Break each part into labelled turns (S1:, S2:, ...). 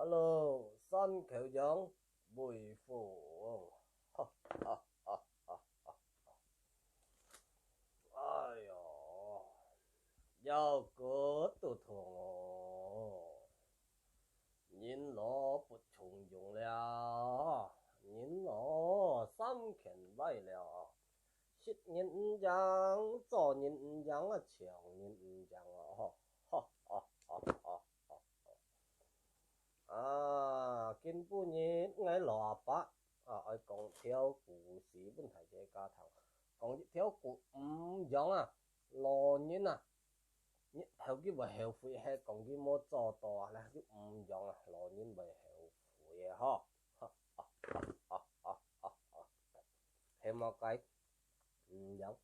S1: Hello, Sun Kiều Dũng, Bùi Phủ. Ha, ha, ha, ha. Ai yo, giao cửa từ thường nhìn nó bút trùng dùng了nhìn nó三肯拜了识人讲做人讲啊抢人讲啊哈哈哈哈哈 à kinh phu nhị ngay lò bá ở còn theo cụ sĩ bên thầy chế ca thằng còn theo cụ giống à lò nhị à hậu cái bài hậu phụ hay còn cái mô cho to là cái giống à lò nhị bài hậu phụ ha thêm một cái giống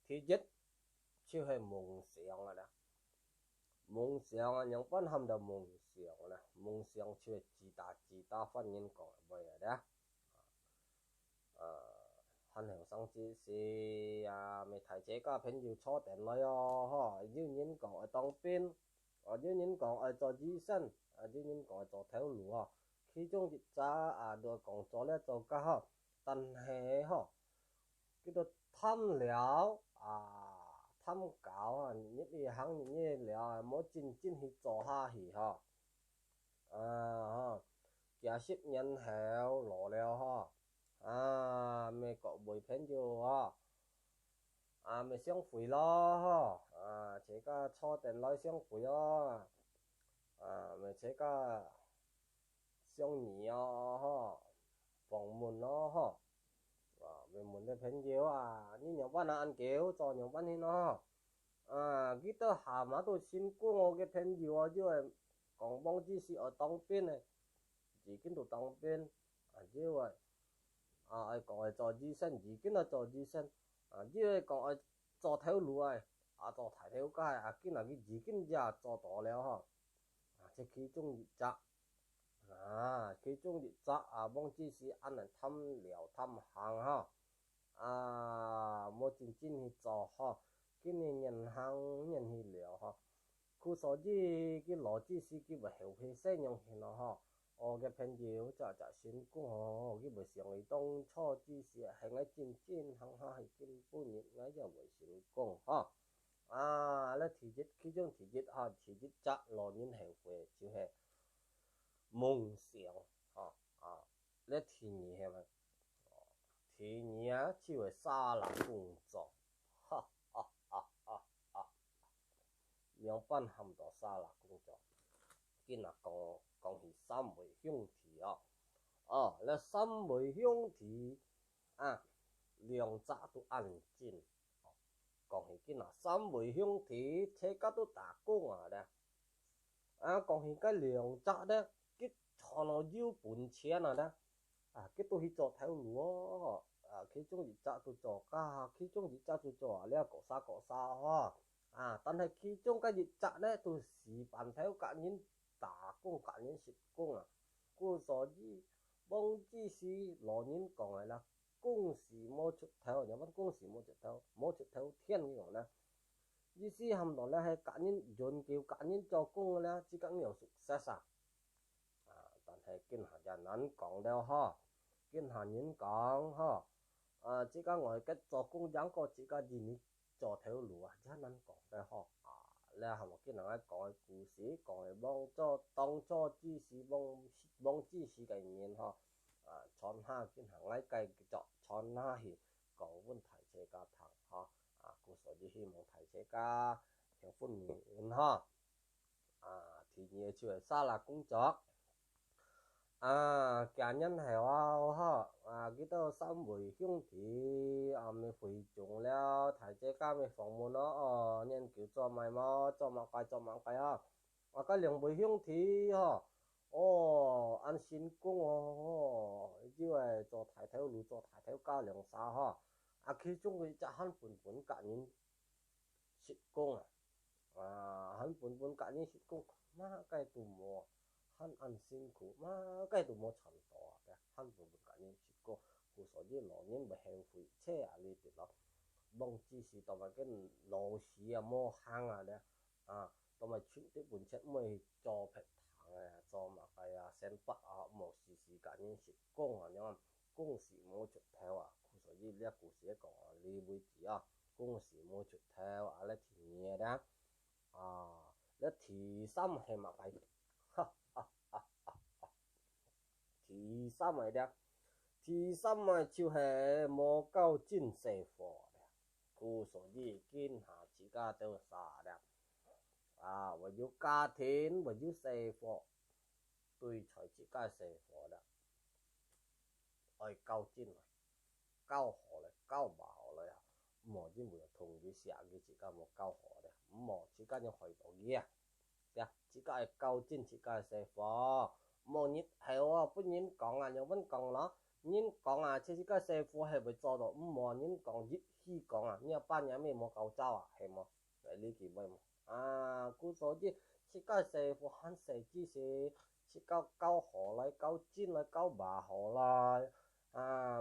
S1: thì dịch chưa hay mùng xiong à đó mùng xiong à những con hầm đầu mùng xiong nè mùng xiong chưa chỉ ta phân nhân còn bây giờ đó hành hàng sang chỉ à mấy thầy chế các朋友坐電來哦，哈，有人講係當兵，有人講係做醫生，有人講係做條路啊，其中一隻都講做咧做家哈，但係哈，叫做貪了貪搞啊，呢啲行呢了冇真去做下去哈，幾十年後落了哈。mày có buổi phèn nhiều mày xong phủi lo chỉ có cho tiền lo xong phủi lo mày chỉ có xong nhỉ phòng môn nó mày muốn để phèn nhiều như nhiều bạn ăn kéo cho nhiều bạn thì nó cái tờ hà mà tôi xin cô cái phèn nhiều chứ còn bông chỉ ở tông bên này chỉ cái đồ tông bên chứ vậy ai còn ai做醫生，而家啊做醫生，因為講ai做條路做大條街見佢已經也做到了即其中一隻其中一隻望只是按人貪聊貪行冇真正去做今年人行人去聊佢所以cái邏輯是佢唔後悔使用去咯我嘅朋友就先講佢唔上嚟當初之時係我真正行下係根本日我就唔想講咧其中其一則羅年後悔就係夢想咧第二係咪第二就係沙拉工作兩班含到沙拉工作見講係三位兄弟咧三位兄弟兩隻都安靜講係見三位兄弟車家都打工咧講係cái兩隻咧cái cho nó yêu本錢咧cái tôi去做條路其中一隻都做其中一隻都做咧個沙但係其中cái一隻咧都是辦條個人打工個人實工故所以幫只是羅人講嘅啦公事冇出頭有乜公事冇出頭天嘅咧意思含落咧係個人用叫個人做工嘅咧只講有熟悉但係見下人講了見下人講只講我嘅做工人個只講人做條路真難講嘅咧係咪見人講嘅故事講嘅幫助當初只是幫只是嘅人傳下見行喺繼續傳下去講問題這個堂故所以希望提這個幸福面第二就係沙拉工作家人係幾多三位兄弟咪回中了睇這個咪訪問咯研究做埋計個兩位兄弟按新工因為做大條路做大條街兩沙其中佢就很本個人實工很本個人實工乜計都冇很辛苦乜計都冇程度嘅很本個人實工故所以羅人咪後悔車呢啲咯幫支持同埋cái路市冇行咧同埋出啲本車咪做平做嘛个先把无时时甲恁是讲了，讲是冇出头所以了故事讲你每字讲是冇出头咧听咧咧提心系嘛个，提心个咧，提心就系无够真师傅咧，所以见下自家都啥咧。为了家庭，为了生活，对才自家生活啦，爱交真来，交好来，交唔好来唔好只每同佢寫嘅自家冇交好咧，唔好自家要去到嘢，自家係交真自家生活，唔好日後不人講又揾講咯，人講自家生活係會做到，唔好人講日去講你班人咩冇夠走係冇，係呢件咩冇。所以自家生活很實際是，自家交好來，交真來，交麻好來，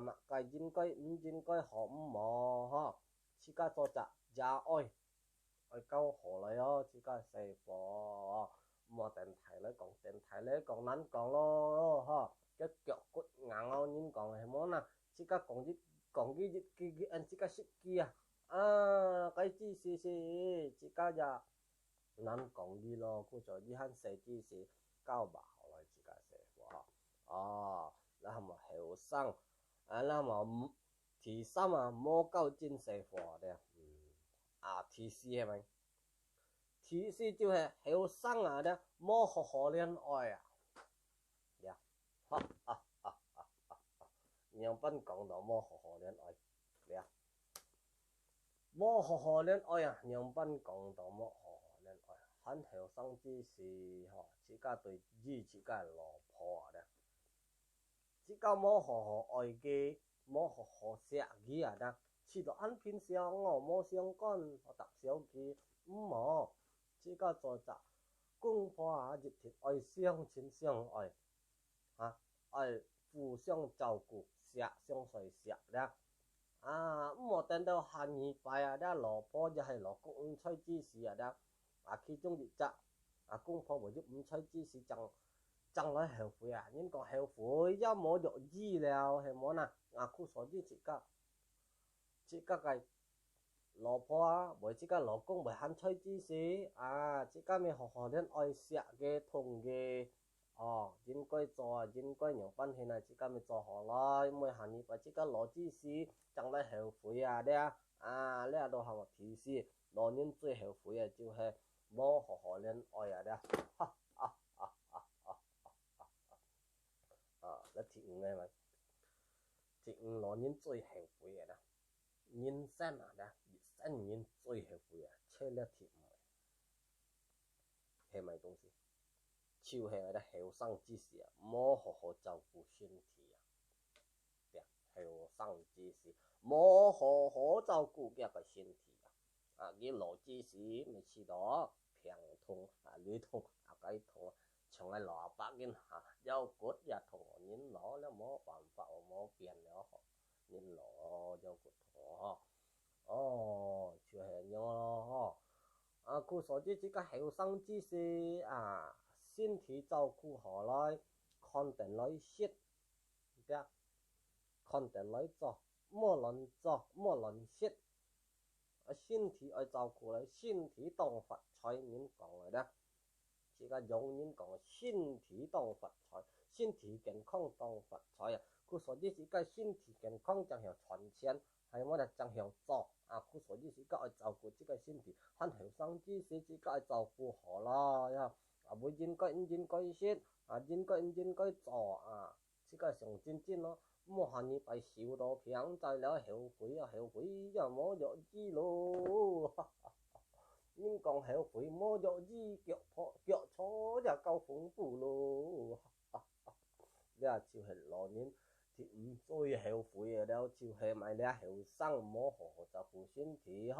S1: 物計應該唔應該學唔好自家做只愛交好來自家生活唔好電台嚟講難講咯個腳骨硬人講係冇啦，自家講啲自家識記cái chi是自家呀。咱講啲咯，所以很實際是交吧好來自家生活咱咪後生咱咪提心冇夠真生活咧提示係咪？提示就係後生咧冇好好戀愛日本講到冇好好戀愛冇好好戀愛日本講到冇好好戀愛很後生之時自家對自家老婆咧，自家冇好好愛嘅，冇好好錫嘅咧，似到很平常冇相干特小嘅，唔好自家做只功課熱鐵愛相親相愛愛互相照顧錫相隨錫咧。唔好等到下二拜咧，老婆就係老公唔吹之時咧，其中一隻公婆為咗唔吹之時爭來後悔人講後悔一冇肉醫了係冇啦，所以自家嘅老婆為自家老公為肯吹之時自家咪好好戀愛錫嘅同嘅。應該做應該讓班起來自家咪做好啦，因為下年把自家攞之時將來後悔咧呢都係我提示老年最後悔就係冇好好戀愛咧你第五係咪？第五老年最後悔咧，人生咧人生最後悔切了第五係咪東西？就係後生之時冇好好照顧身體後生之時冇好好照顧嘅個身體佢老之時咪知道病痛女痛雞痛從來老伯嘅腰骨也痛人老了冇辦法冇變了人老腰骨痛就係咁咯所以自家後生之時身體照顧好來，看定來食看定來做，冇亂做，冇亂食。身體愛照顧來，身體當發財，人講嚟咧，自家用人講身體當發財，身體健康當發財所以自家身體健康就係賺錢，係我哋就係做所以自家愛照顧自家身體，很後生之時自家愛照顧好啦會應該唔應該食應該唔應該做自家上真咯，冇下你被笑到平在了後悔又冇藥醫咯人講後悔冇藥醫腳錯就夠恐怖咯呢就係老年第五最後悔了就係咪你後生冇好好照顧身體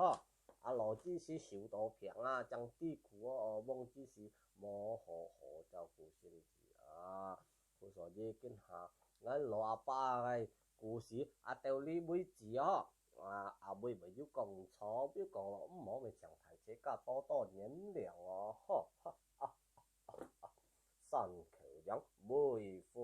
S1: 老之時笑到平將啲苦忘之時冇好好照顧身體所以今下我老阿爸嘅故事到你每字妹咪要講錯要講咯唔好咪上台自家多年了山口洋，每户